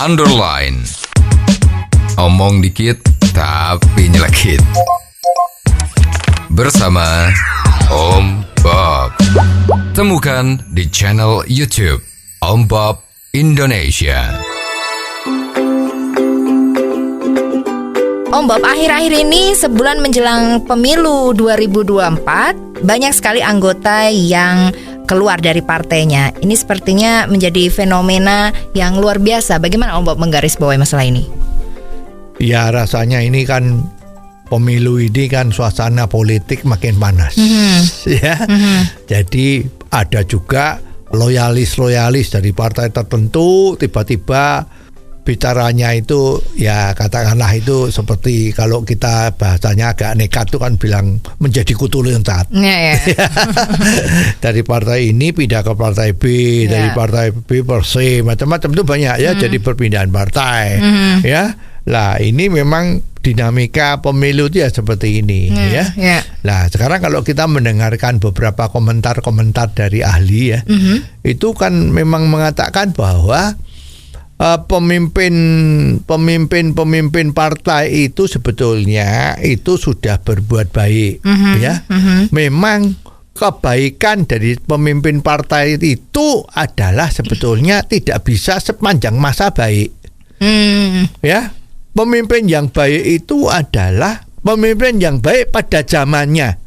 underline. Omong dikit tapi nyelekit. Bersama Om Bob. Temukan di channel YouTube Om Bob Indonesia. Om Bob, akhir-akhir ini sebulan menjelang pemilu 2024, banyak sekali anggota yang keluar dari partainya. Ini sepertinya menjadi fenomena yang luar biasa. Bagaimana Om Bob menggarisbawahi masalah ini? Ya, rasanya ini kan pemilu ini kan suasana politik makin panas. Ya. Jadi ada juga loyalis dari partai tertentu tiba-tiba bicaranya itu ya katakanlah itu seperti kalau kita bahasanya agak nekat itu kan bilang menjadi kutu loncat. Dari partai ini pindah ke partai B, dari partai B per C, macam-macam itu banyak ya, jadi perpindahan partai. Ya. Lah ini memang dinamika pemilu itu ya seperti ini ya. Nah sekarang kalau kita mendengarkan beberapa komentar-komentar dari ahli ya, itu kan memang mengatakan bahwa pemimpin partai itu sebetulnya itu sudah berbuat baik ya. Memang kebaikan dari pemimpin partai itu adalah sebetulnya tidak bisa sepanjang masa baik. Ya. Pemimpin yang baik itu adalah pemimpin yang baik pada zamannya.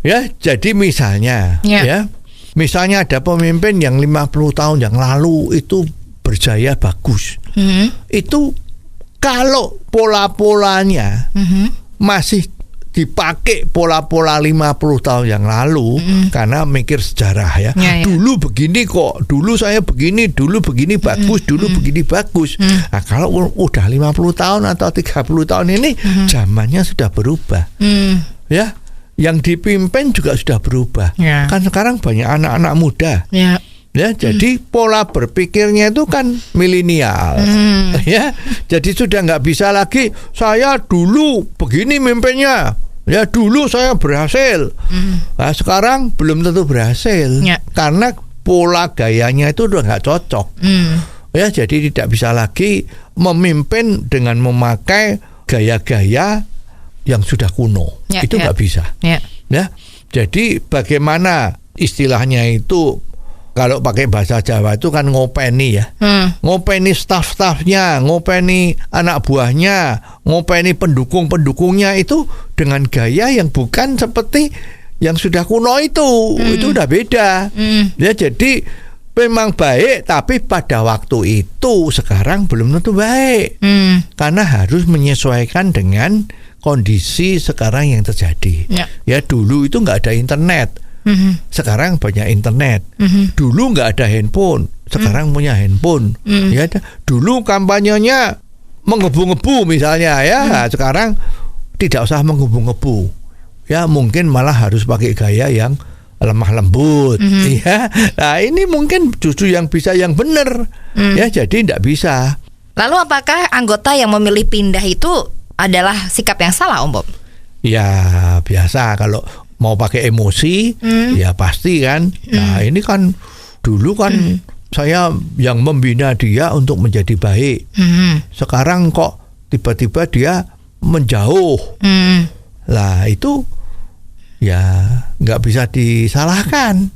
Ya, jadi misalnya ya. Misalnya ada pemimpin yang 50 tahun yang lalu itu berjaya bagus. Itu kalau pola-polanya masih dipakai pola-pola 50 tahun yang lalu karena mikir sejarah ya. Dulu begini kok, dulu saya begini, dulu begini bagus, dulu begini bagus. Nah, kalau udah 50 tahun atau 30 tahun ini zamannya sudah berubah. Ya. Yang dipimpin juga sudah berubah. Kan sekarang banyak anak-anak muda. Ya, jadi pola berpikirnya itu kan milenial. Ya, jadi sudah nggak bisa lagi saya dulu begini mimpinnya. Ya, dulu saya berhasil. Nah, sekarang belum tentu berhasil. Karena pola gayanya itu udah nggak cocok. Ya, jadi tidak bisa lagi memimpin dengan memakai gaya-gaya yang sudah kuno. Itu nggak bisa. Ya, jadi bagaimana istilahnya itu? Kalau pakai bahasa Jawa itu kan ngopeni ya. Ngopeni staf-stafnya, ngopeni anak buahnya, ngopeni pendukung-pendukungnya itu dengan gaya yang bukan seperti yang sudah kuno itu. Itu udah beda. Ya, jadi memang baik tapi pada waktu itu sekarang belum tentu baik. Karena harus menyesuaikan dengan kondisi sekarang yang terjadi. Ya, dulu itu nggak ada internet. Sekarang banyak internet. Dulu nggak ada handphone, sekarang punya handphone. Ya, dulu kampanyenya menggebu-gebu misalnya ya, sekarang tidak usah menggebu-gebu. Ya, mungkin malah harus pakai gaya yang lemah lembut. Ya, nah ini mungkin justru yang bisa yang benar. Ya, jadi tidak bisa. Lalu apakah anggota yang memilih pindah itu adalah sikap yang salah, Om Bob? Ya biasa kalau mau pakai emosi, ya pasti kan. Nah ini kan dulu kan saya yang membina dia untuk menjadi baik. Sekarang kok tiba-tiba dia menjauh. Lah itu ya nggak bisa disalahkan.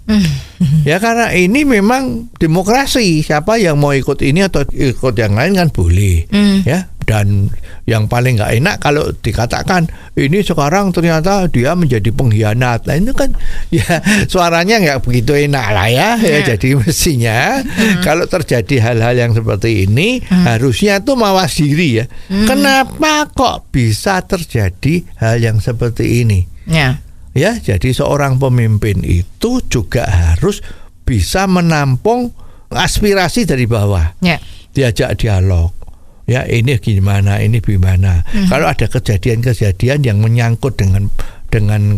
Ya karena ini memang demokrasi. Siapa yang mau ikut ini atau ikut yang lain kan boleh. Ya. Dan yang paling nggak enak kalau dikatakan ini sekarang ternyata dia menjadi pengkhianat. Nah itu kan ya suaranya nggak begitu enak lah ya. Jadi mestinya kalau terjadi hal-hal yang seperti ini harusnya tuh mawas diri ya. Kenapa kok bisa terjadi hal yang seperti ini? Ya, jadi seorang pemimpin itu juga harus bisa menampung aspirasi dari bawah. Diajak dialog. Ya, ini gimana, ini gimana. Kalau ada kejadian-kejadian yang menyangkut dengan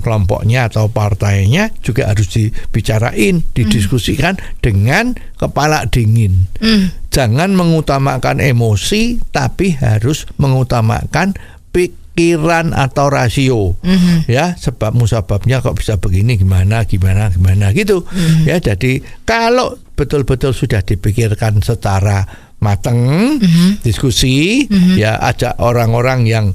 kelompoknya atau partainya juga harus dibicarain, didiskusikan dengan kepala dingin. Jangan mengutamakan emosi, tapi harus mengutamakan pikiran atau rasio. Ya, sebab musababnya kok bisa begini, gimana gitu. Ya, jadi kalau betul-betul sudah dipikirkan secara matang, diskusi, ya ajak orang-orang yang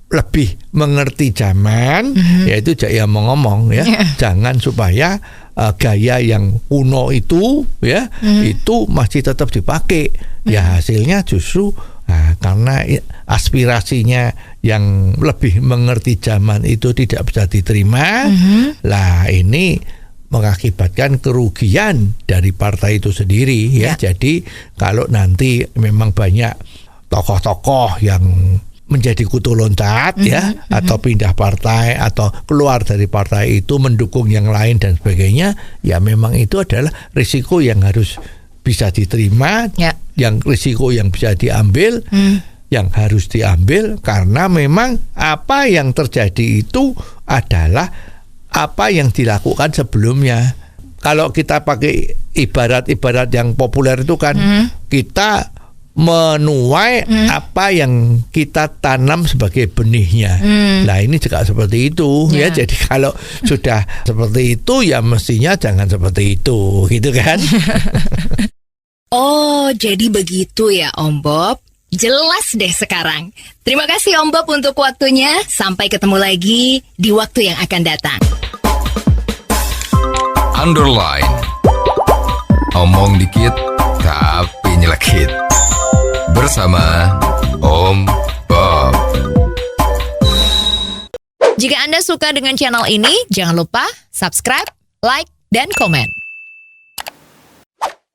lebih mengerti zaman, yaitu ya mau ngomong ya, jangan supaya gaya yang kuno itu ya itu masih tetap dipakai. Ya hasilnya justru karena aspirasinya yang lebih mengerti zaman itu tidak bisa diterima, lah ini mengakibatkan kerugian dari partai itu sendiri ya. Jadi kalau nanti memang banyak tokoh-tokoh yang menjadi kutu loncat ya, atau pindah partai atau keluar dari partai itu mendukung yang lain dan sebagainya, ya memang itu adalah risiko yang harus bisa diterima, yang risiko yang bisa diambil, yang harus diambil, karena memang apa yang terjadi itu adalah apa yang dilakukan sebelumnya. Kalau kita pakai ibarat-ibarat yang populer itu kan, kita menuai apa yang kita tanam sebagai benihnya. Nah ini juga seperti itu ya. Jadi kalau sudah seperti itu ya mestinya jangan seperti itu, gitu kan? Oh, jadi begitu ya Om Bob. Jelas deh sekarang. Terima kasih Om Bob untuk waktunya. Sampai ketemu lagi di waktu yang akan datang. Underline. Omong dikit tapi nyelekit. Bersama Om Bob. Jika Anda suka dengan channel ini, jangan lupa subscribe, like, dan komen.